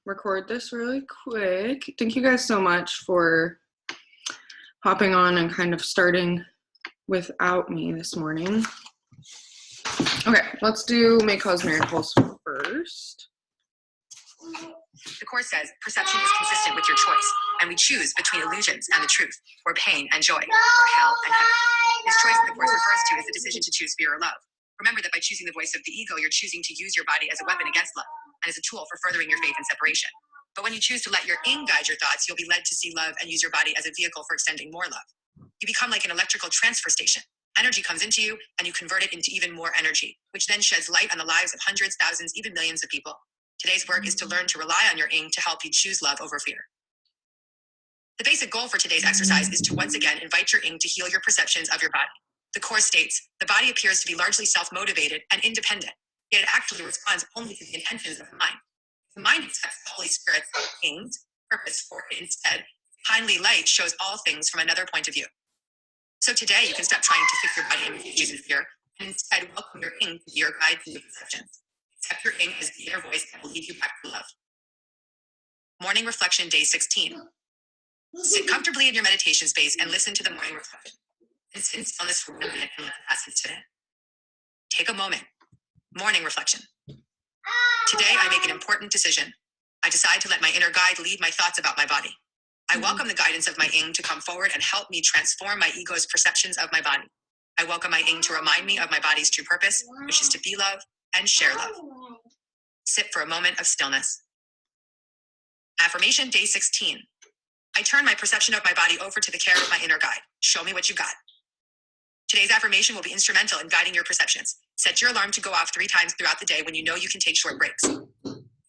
record this really quick. Thank you guys so much for hopping on and kind of starting without me this morning. Okay, let's do May Cause Miracles first. The Course says perception is consistent with your choice, and we choose between illusions and the truth, or pain and joy, or hell and heaven. This choice the Course refers to is the decision to choose fear or love. Remember that by choosing the voice of the ego, you're choosing to use your body as a weapon against love, and as a tool for furthering your faith in separation. But when you choose to let your ing guide your thoughts, you'll be led to see love and use your body as a vehicle for extending more love. You become like an electrical transfer station. Energy comes into you, and you convert it into even more energy, which then sheds light on the lives of hundreds, thousands, even millions of people. Today's work is to learn to rely on your ing to help you choose love over fear. The basic goal for today's exercise is to once again invite your ing to heal your perceptions of your body. The Course states, the body appears to be largely self-motivated and independent, yet it actually responds only to the intentions of the mind. The mind accepts the Holy Spirit's ing's purpose for it instead. Kindly light shows all things from another point of view. So today you can stop trying to fix your body image in fear, and instead welcome your ing to be your guide to your perceptions. Accept your ing as the inner voice that will lead you back to love. Morning Reflection, Day 16. Sit comfortably in your meditation space and listen to the morning reflection. And sit in stillness for 1 minute and let the passage sit in. Take a moment. Morning reflection. Today I make an important decision. I decide to let my inner guide lead my thoughts about my body. I welcome the guidance of my ing to come forward and help me transform my ego's perceptions of my body. I welcome my ing to remind me of my body's true purpose, which is to be love and share love. Sit for a moment of stillness. Affirmation, Day 16. I turn my perception of my body over to the care of my inner guide. Show me what you got. Today's affirmation will be instrumental in guiding your perceptions. Set your alarm to go off 3 times throughout the day when you know you can take short breaks. In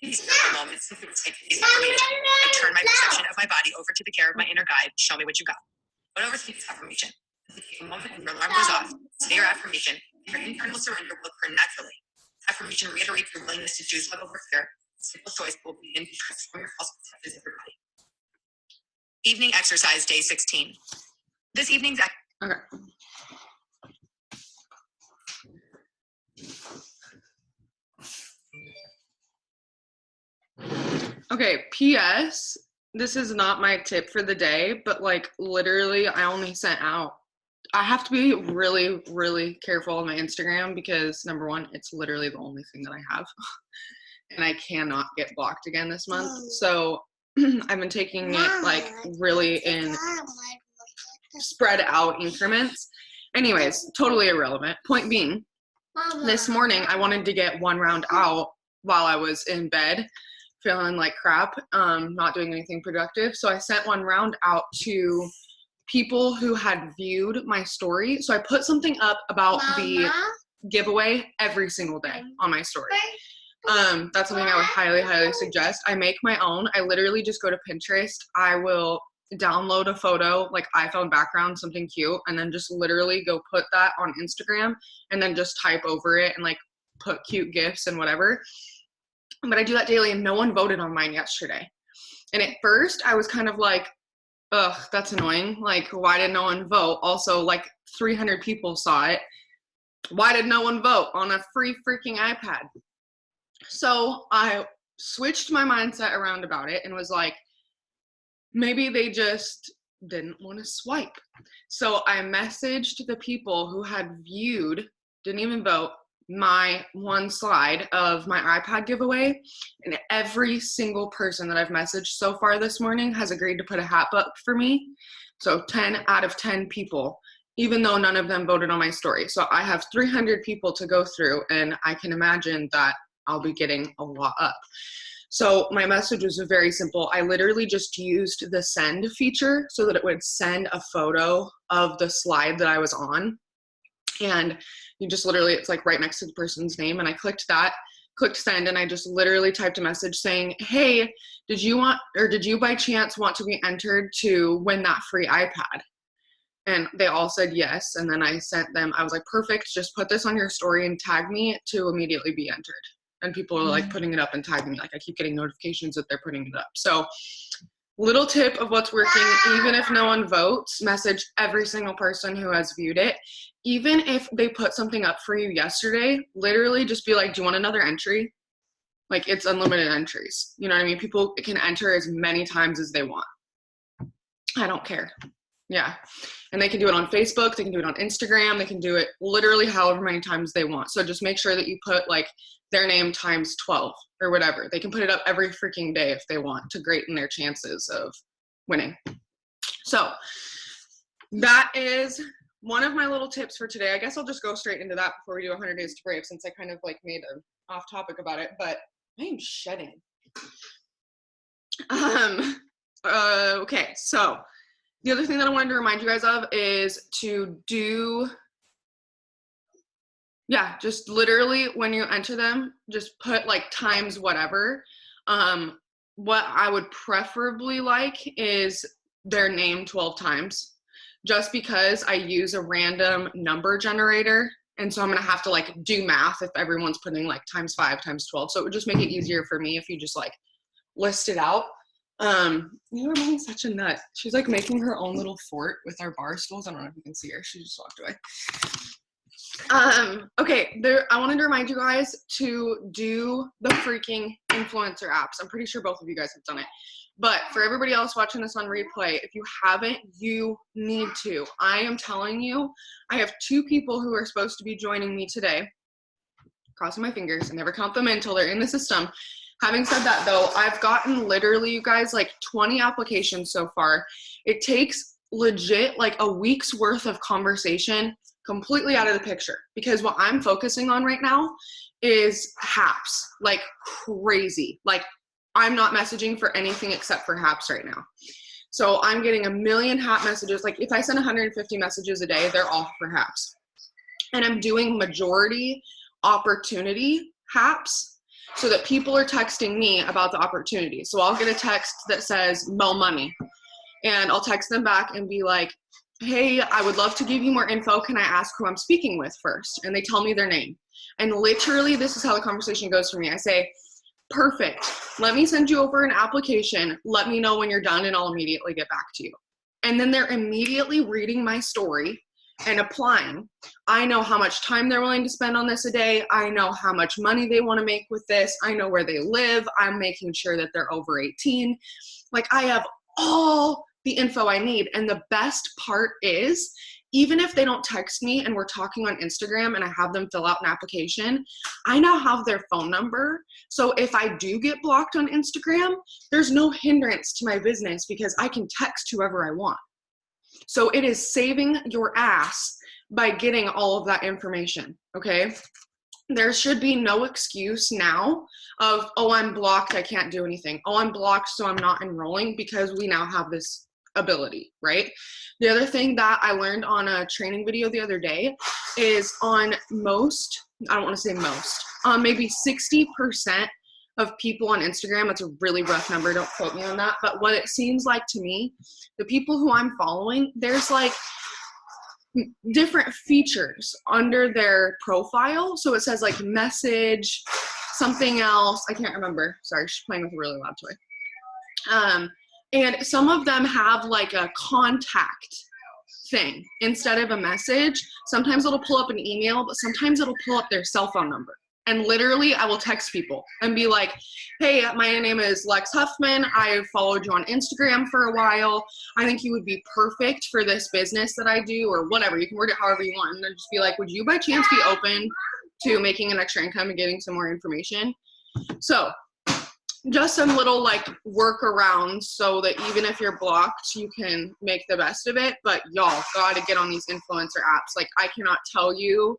these moments, simply recite today's affirmation. I turn my perception of my body over to the care of my inner guide. Show me what you got. Don't overthink this affirmation. Take a moment when your alarm goes off. Say your affirmation. Your internal surrender will occur naturally. Affirmation reiterates your willingness to choose love over fear. Simple choice will begin to transform your false perceptions of your body. Evening exercise, Day 16. This evening's Okay. Okay, P.S. This is not my tip for the day, but like literally I only sent out. I have to be really, really careful on my Instagram because number one, it's literally the only thing that I have. And I cannot get blocked again this month. So I've been taking it like really in spread out increments. Anyways, totally irrelevant. Point being, this morning I wanted to get 1 round out while I was in bed, feeling like crap, not doing anything productive. So I sent 1 round out to people who had viewed my story. So I put something up about the giveaway every single day on my story. That's something I would highly, highly suggest. I make my own. I literally just go to Pinterest. I will download a photo, like iPhone background, something cute, and then just literally go put that on Instagram and then just type over it and like put cute gifs and whatever. But I do that daily and no one voted on mine yesterday. And at first I was kind of like, ugh, that's annoying. Like, why did no one vote? Also, like 300 people saw it. Why did no one vote on a free freaking iPad? So I switched my mindset around about it and was like, maybe they just didn't want to swipe. So I messaged the people who had viewed, didn't even vote, my 1 slide of my iPad giveaway, and every single person that I've messaged so far this morning has agreed to put a hat up for me. So 10 out of 10 people, even though none of them voted on my story. So I have 300 people to go through, and I can imagine that I'll be getting a lot up. So my message was very simple. I literally just used the send feature so that it would send a photo of the slide that I was on. And you just literally, it's like right next to the person's name. And I clicked that, clicked send, and I just literally typed a message saying, hey, did you by chance want to be entered to win that free iPad? And they all said yes. And then I sent them, I was like, perfect, just put this on your story and tag me to immediately be entered. And people are like putting it up and tagging me. Like I keep getting notifications that they're putting it up. So little tip of what's working, even if no one votes, message every single person who has viewed it. Even if they put something up for you yesterday, literally just be like, do you want another entry? Like it's unlimited entries. You know what I mean? People can enter as many times as they want. I don't care. Yeah. And they can do it on Facebook. They can do it on Instagram. They can do it literally however many times they want. So just make sure that you put like their name times 12 or whatever. They can put it up every freaking day if they want to greaten their chances of winning. So that is one of my little tips for today. I guess I'll just go straight into that before we do 100 Days to Brave, since I kind of like made an off topic about it, but I am shedding. Okay, so the other thing that I wanted to remind you guys of is to do, just literally when you enter them, just put like times whatever. What I would preferably like is their name 12 times, just because I use a random number generator. And so I'm gonna have to like do math if everyone's putting like times 5 times 12. So it would just make it easier for me if you just like list it out. You're being such a nut. She's like making her own little fort with our bar stools. I don't know if you can see her. She just walked away. Okay, I wanted to remind you guys to do the freaking influencer apps. I'm pretty sure both of you guys have done it. But for everybody else watching this on replay, if you haven't, you need to. I am telling you, I have 2 people who are supposed to be joining me today. Crossing my fingers. I never count them in until they're in the system. Having said that though, I've gotten literally, you guys, like 20 applications so far. It takes legit like a week's worth of conversation completely out of the picture, because what I'm focusing on right now is HAPs, like crazy. Like I'm not messaging for anything except for HAPs right now. So I'm getting a million HAP messages. Like if I send 150 messages a day, they're all for HAPs. And I'm doing majority opportunity HAPs, so that people are texting me about the opportunity. So I'll get a text that says Mo Money, and I'll text them back and be like, hey, I would love to give you more info. Can I ask who I'm speaking with first? And they tell me their name. And literally this is how the conversation goes for me. I say, perfect. Let me send you over an application. Let me know when you're done and I'll immediately get back to you. And then they're immediately reading my story and applying. I know how much time they're willing to spend on this a day. I know how much money they want to make with this. I know where they live. I'm making sure that they're over 18. Like I have all the info I need. And the best part is, even if they don't text me and we're talking on Instagram and I have them fill out an application, I now have their phone number. So if I do get blocked on Instagram, there's no hindrance to my business because I can text whoever I want. So it is saving your ass by getting all of that information, okay? There should be no excuse now of, oh, I'm blocked, I can't do anything. Oh, I'm blocked, so I'm not enrolling, because we now have this ability, right? The other thing that I learned on a training video the other day is on most, I don't want to say most, maybe 60% of people on Instagram, that's a really rough number, don't quote me on that, but what it seems like to me, the people who I'm following, there's like different features under their profile. So it says like message, something else, I can't remember, sorry, she's playing with a really loud toy. And some of them have like a contact thing instead of a message. Sometimes it'll pull up an email, but sometimes it'll pull up their cell phone number. And literally I will text people and be like, hey, my name is Lex Huffman. I followed you on Instagram for a while. I think you would be perfect for this business that I do, or whatever. You can word it however you want. And then just be like, would you by chance be open to making an extra income and getting some more information? So just some little like workarounds so that even if you're blocked, you can make the best of it. But y'all gotta get on these influencer apps. Like I cannot tell you,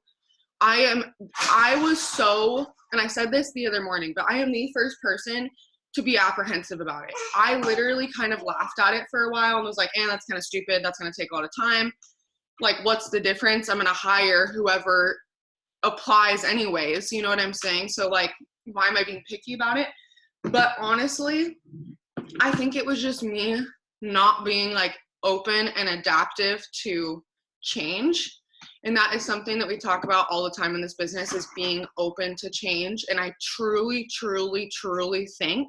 I was so, and I said this the other morning, but I am the first person to be apprehensive about it. I literally kind of laughed at it for a while and was like, that's kind of stupid. That's going to take a lot of time. Like, what's the difference? I'm going to hire whoever applies anyways. You know what I'm saying? So like, why am I being picky about it? But honestly, I think it was just me not being like open and adaptive to change. And that is something that we talk about all the time in this business, is being open to change. And I truly, truly, truly think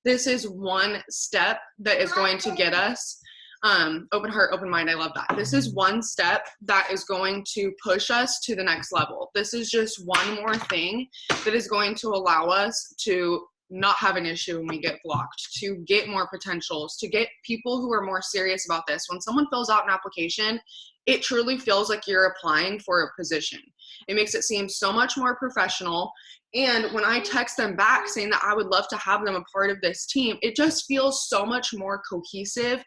this is one step that is going to get us Open heart, open mind. I love that. This is one step that is going to push us to the next level. This is just one more thing that is going to allow us to not have an issue when we get blocked, to get more potentials, to get people who are more serious about this. When someone fills out an application, it truly feels like you're applying for a position. It makes it seem so much more professional. And when I text them back saying that I would love to have them a part of this team, it just feels so much more cohesive.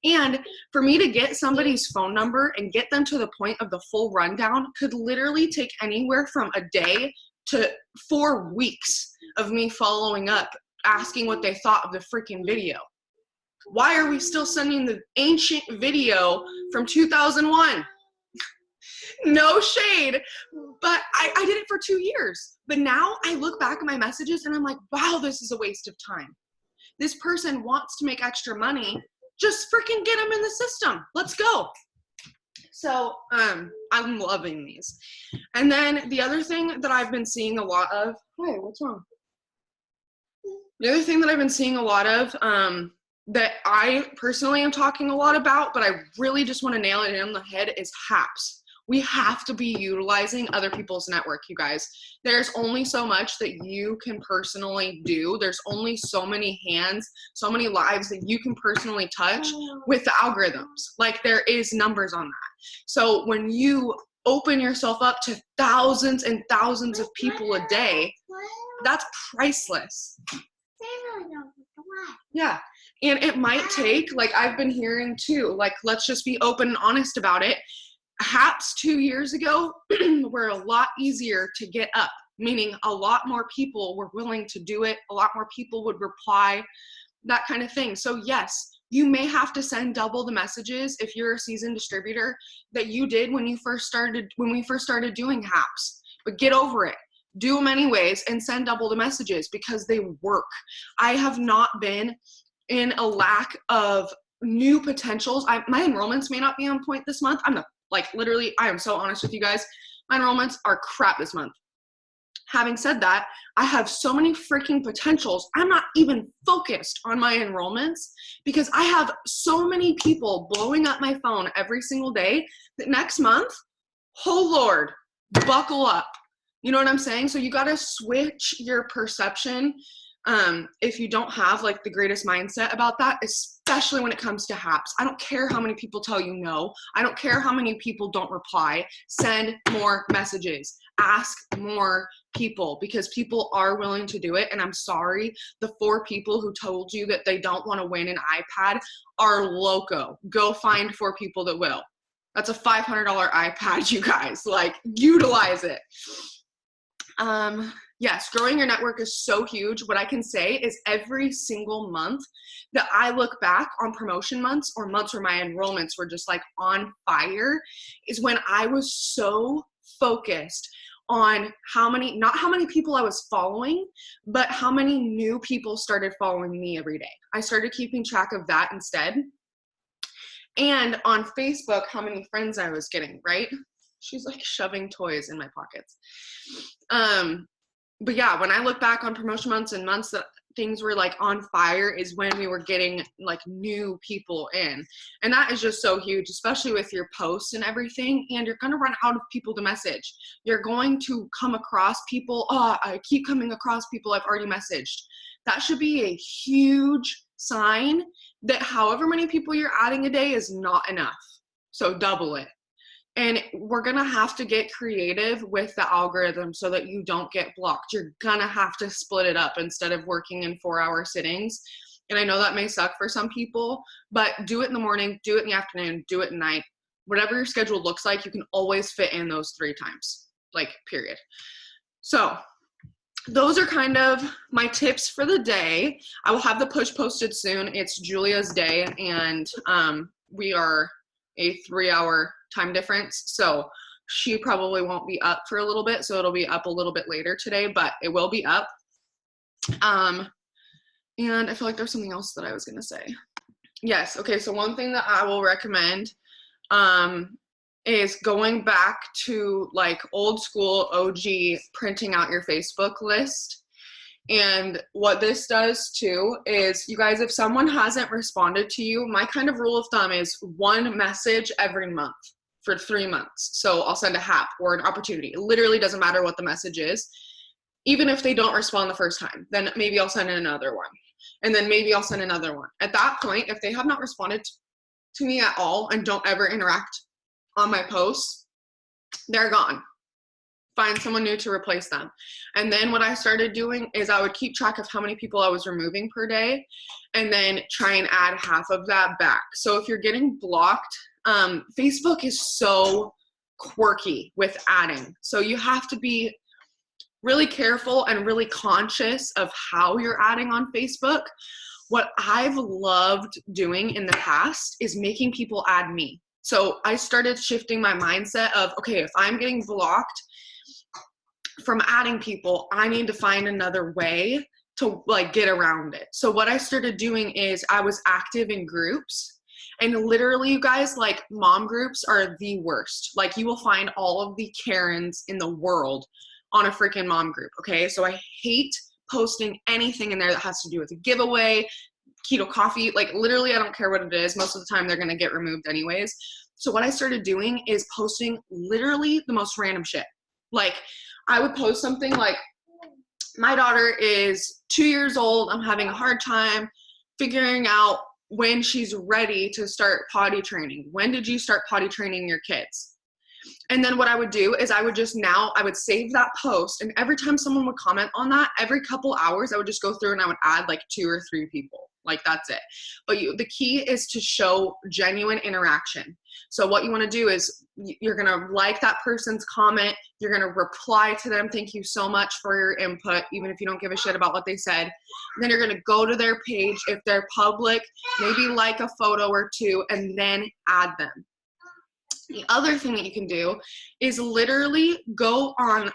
And for me to get somebody's phone number and get them to the point of the full rundown could literally take anywhere from a day to 4 weeks of me following up, asking what they thought of the freaking video. Why are we still sending the ancient video from 2001? No shade, but I did it for 2 years. But now I look back at my messages and I'm like, wow, this is a waste of time. This person wants to make extra money. Just freaking get them in the system. Let's go. So I'm loving these. And then the other thing that I've been seeing a lot of, hey, what's wrong? The other thing that I've been seeing a lot of that I personally am talking a lot about, but I really just want to nail it in the head is HAPS. We have to be utilizing other people's network, you guys. There's only so much that you can personally do. There's only so many hands, so many lives that you can personally touch with the algorithms. Like, there is numbers on that. So when you open yourself up to thousands and thousands of people a day, that's priceless. Yeah. And it might take, like I've been hearing too, like, let's just be open and honest about it. HAPS 2 years ago were a lot easier to get up, meaning a lot more people were willing to do it. A lot more people would reply, that kind of thing. So yes, you may have to send double the messages if you're a seasoned distributor that you did when we first started doing HAPS, but get over it. Do them anyways and send double the messages because they work. I have not been in a lack of new potentials. My enrollments may not be on point this month. Literally, I am so honest with you guys. My enrollments are crap this month. Having said that, I have so many freaking potentials. I'm not even focused on my enrollments because I have so many people blowing up my phone every single day that next month, oh Lord, buckle up. You know what I'm saying? So you got to switch your perception if you don't have like the greatest mindset about that, especially when it comes to HAPS. I don't care how many people tell you no. I don't care how many people don't reply. Send more messages. Ask more people because people are willing to do it. And I'm sorry, the 4 people who told you that they don't want to win an iPad are loco. Go find 4 people that will. That's a $500 iPad, you guys. Like, utilize it. Yes, growing your network is so huge. What I can say is every single month that I look back on promotion months or months where my enrollments were just like on fire is when I was so focused on not how many people I was following, but how many new people started following me every day. I started keeping track of that instead. And on Facebook, how many friends I was getting, right? She's like shoving toys in my pockets. But yeah, when I look back on promotion months and months that things were like on fire is when we were getting like new people in. And that is just so huge, especially with your posts and everything. And you're going to run out of people to message. You're going to come across people. Oh, I keep coming across people I've already messaged. That should be a huge sign that however many people you're adding a day is not enough. So double it. And we're going to have to get creative with the algorithm so that you don't get blocked. You're going to have to split it up instead of working in 4-hour sittings. And I know that may suck for some people, but do it in the morning, do it in the afternoon, do it at night. Whatever your schedule looks like, you can always fit in those 3 times, like, period. So those are kind of my tips for the day. I will have the push posted soon. It's Julia's day, and we are a 3-hour time difference, so she probably won't be up for a little bit, so it'll be up a little bit later today, but it will be up. And I feel like there's something else that I was gonna say. Yes, okay, so one thing that I will recommend is going back to like old school OG printing out your Facebook list And what this does too is, you guys, if someone hasn't responded to you, my kind of rule of thumb is one message every month for 3 months. So I'll send a HAP or an opportunity. It literally doesn't matter what the message is. Even if they don't respond the first time, then maybe I'll send another one. And then maybe I'll send another one. At that point, if they have not responded to me at all and don't ever interact on my posts, they're gone. Find someone new to replace them. And then what I started doing is I would keep track of how many people I was removing per day and then try and add half of that back. So if you're getting blocked, Facebook is so quirky with adding. So you have to be really careful and really conscious of how you're adding on Facebook. What I've loved doing in the past is making people add me. So I started shifting my mindset of, okay, if I'm getting blocked from adding people, I need to find another way to like get around it. So what I started doing is I was active in groups, and literally, you guys, like, mom groups are the worst. Like, you will find all of the Karens in the world on a freaking mom group. Okay. So I hate posting anything in there that has to do with a giveaway, keto coffee. Like, literally, I don't care what it is. Most of the time they're going to get removed anyways. So what I started doing is posting literally the most random shit. Like, I would post something like, my daughter is 2 years old. I'm having a hard time figuring out when she's ready to start potty training. When did you start potty training your kids? And then what I would do is I would save that post, and every time someone would comment on that, every couple hours, I would just go through and I would add like 2 or 3 people. Like, that's it. But the key is to show genuine interaction. So what you want to do is you're going to like that person's comment. You're going to reply to them. Thank you so much for your input, even if you don't give a shit about what they said. And then you're going to go to their page. If they're public, maybe like a photo or 2, and then add them. The other thing that you can do is literally go on,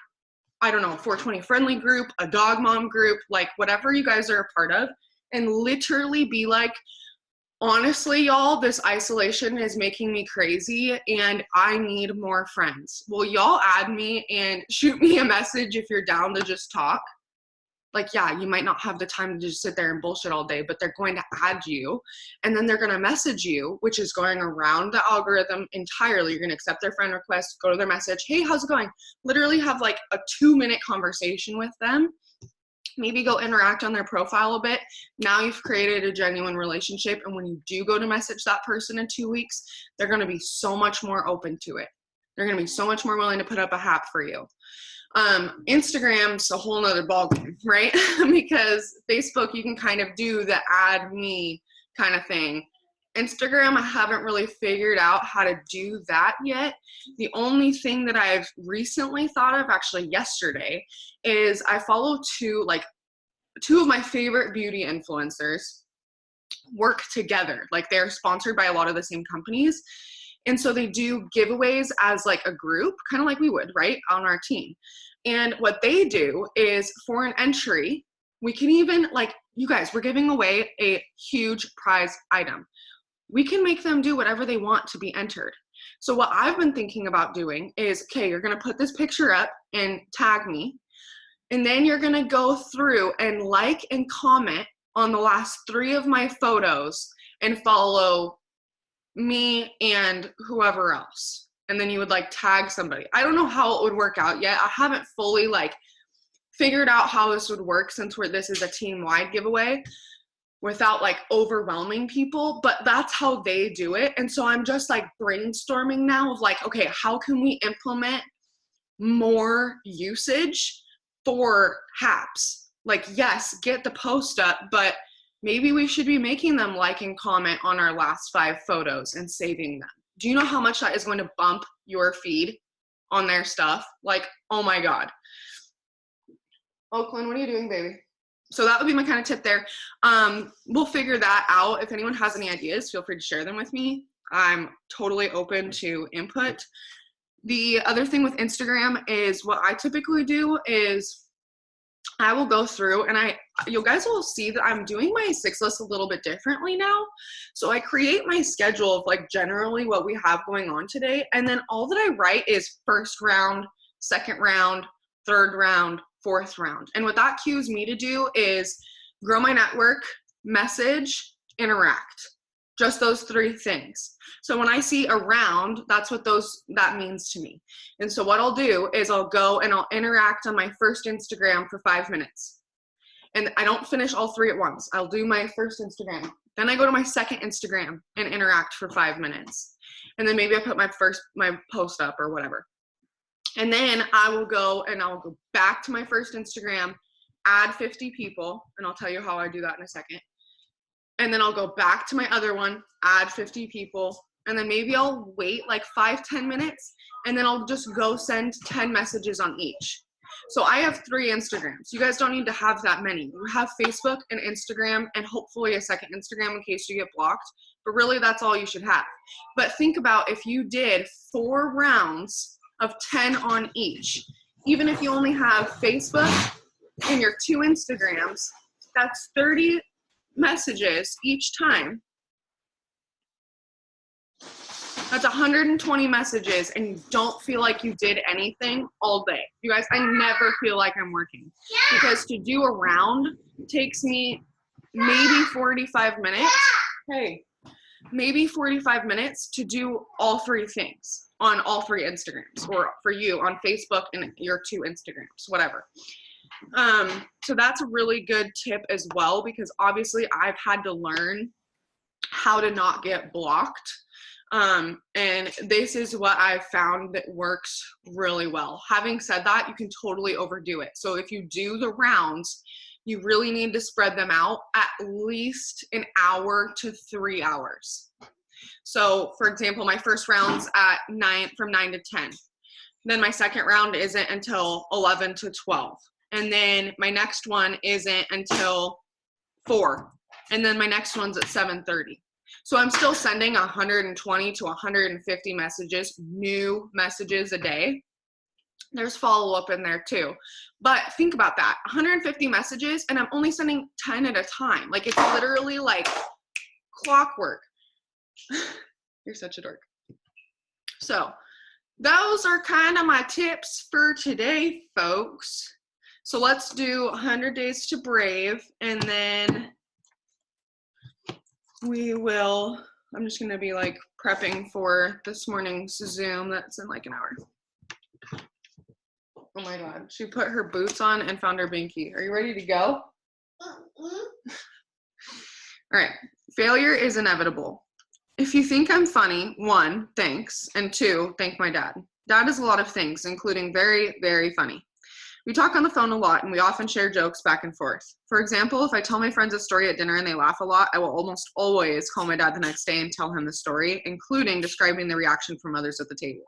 I don't know, a 420 friendly group, a dog mom group, like whatever you guys are a part of, and literally be like, honestly, y'all, this isolation is making me crazy and I need more friends. Will y'all add me and shoot me a message if you're down to just talk? Like, yeah, you might not have the time to just sit there and bullshit all day, but they're going to add you, and then they're going to message you, which is going around the algorithm entirely. You're going to accept their friend request, go to their message. Hey, how's it going? Literally have like a 2-minute conversation with them. Maybe go interact on their profile a bit. Now you've created a genuine relationship. And when you do go to message that person in 2 weeks, they're going to be so much more open to it. They're going to be so much more willing to put up a HAP for you. Instagram's a whole nother ballgame, right? Because Facebook, you can kind of do the add me kind of thing. Instagram, I haven't really figured out how to do that yet. The only thing that I've recently thought of, actually yesterday, is I follow two of my favorite beauty influencers work together. Like, they're sponsored by a lot of the same companies. And so they do giveaways as like a group, kind of like we would, right, on our team. And what they do is, for an entry, we can even, like, you guys, we're giving away a huge prize item. We can make them do whatever they want to be entered. So what I've been thinking about doing is, okay, you're going to put this picture up and tag me. And then you're going to go through and like and comment on the last 3 of my photos and follow me and whoever else. And then you would like tag somebody. I don't know how it would work out yet. I haven't fully like figured out how this would work, since this is a team-wide giveaway, without like overwhelming people, but that's how they do it. And so I'm just like brainstorming now of like, okay, how can we implement more usage for HAPs? Like, yes, get the post up, but maybe we should be making them like and comment on our last 5 photos and saving them. Do you know how much that is going to bump your feed on their stuff? Like, oh my God. Oakland, what are you doing, baby? So that would be my kind of tip there. We'll figure that out. If anyone has any ideas, feel free to share them with me. I'm totally open to input. The other thing with Instagram is, what I typically do is I will go through and you guys will see that I'm doing my 6 list a little bit differently now. So I create my schedule of like generally what we have going on today. And then all that I write is 1st round, 2nd round, 3rd round, 4th round. And what that cues me to do is grow my network, message, interact. Just those 3 things. So when I see a round, that's what that means to me. And so what I'll do is I'll go and I'll interact on my first Instagram for 5 minutes. And I don't finish all 3 at once. I'll do my first Instagram. Then I go to my second Instagram and interact for 5 minutes. And then maybe I put my post up or whatever. And then I'll go back to my first Instagram, add 50 people, and I'll tell you how I do that in a second. And then I'll go back to my other one, add 50 people, and then maybe I'll wait like 5-10 minutes, and then I'll just go send 10 messages on each. So I have 3 Instagrams. You guys don't need to have that many. You have Facebook and Instagram and hopefully a second Instagram in case you get blocked, but really that's all you should have. But think about if you did 4 rounds of 10 on each, even if you only have Facebook and your 2 Instagrams, that's 30 messages each time. That's 120 messages, and you don't feel like you did anything all day. You guys, I never feel like I'm working because to do a round takes me maybe 45 minutes. Hey, maybe 45 minutes to do all 3 things on all 3 Instagrams, or for you on Facebook and your 2 Instagrams, whatever. So that's a really good tip as well, because obviously I've had to learn how to not get blocked. And this is what I've found that works really well. Having said that, you can totally overdo it. So if you do the rounds, you really need to spread them out at least an hour to 3 hours. So for example, my first round's at from 9 to 10. Then my second round isn't until 11 to 12. And then my next one isn't until 4. And then my next one's at 7:30. So I'm still sending 120 to 150 messages, new messages a day. There's follow-up in there too. But think about that, 150 messages, and I'm only sending 10 at a time. Like, it's literally like clockwork. You're such a dork. So those are kind of my tips for today, folks. So let's do 100 Days to Brave, and then I'm just going to be like prepping for this morning's Zoom that's in like an hour. Oh my God. She put her boots on and found her binky. Are you ready to go? All right. Failure is inevitable. If you think I'm funny, 1, thanks. And 2, thank my dad. Dad is a lot of things, including very, very funny. We talk on the phone a lot, and we often share jokes back and forth. For example, if I tell my friends a story at dinner and they laugh a lot, I will almost always call my dad the next day and tell him the story, including describing the reaction from others at the table.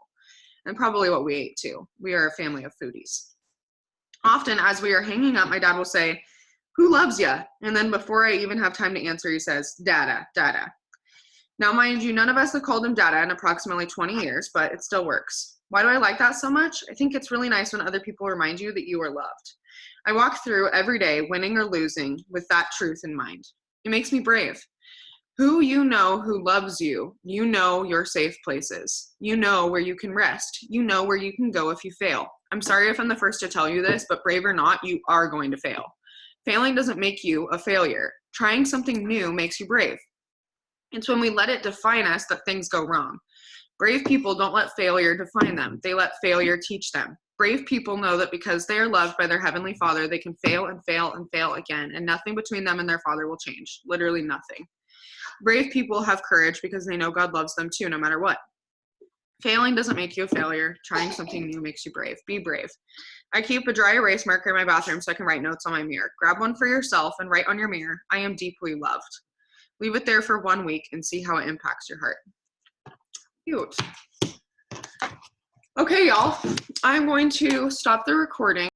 And probably what we ate too. We are a family of foodies. Often, as we are hanging up, my dad will say, "Who loves ya?" And then before I even have time to answer, he says, "Dada, Dada." Now, mind you, none of us have called him Dada in approximately 20 years, but it still works. Why do I like that so much? I think it's really nice when other people remind you that you are loved. I walk through every day, winning or losing, with that truth in mind. It makes me brave. Who loves you, you know your safe places. You know where you can rest. You know where you can go if you fail. I'm sorry if I'm the first to tell you this, but brave or not, you are going to fail. Failing doesn't make you a failure. Trying something new makes you brave. It's when we let it define us that things go wrong. Brave people don't let failure define them. They let failure teach them. Brave people know that because they are loved by their Heavenly Father, they can fail and fail and fail again, and nothing between them and their Father will change. Literally nothing. Brave people have courage because they know God loves them too, no matter what. Failing doesn't make you a failure. Trying something new makes you brave. Be brave. I keep a dry erase marker in my bathroom so I can write notes on my mirror. Grab one for yourself and write on your mirror, "I am deeply loved." Leave it there for 1 week and see how it impacts your heart. Cute. Okay, y'all. I'm going to stop the recording.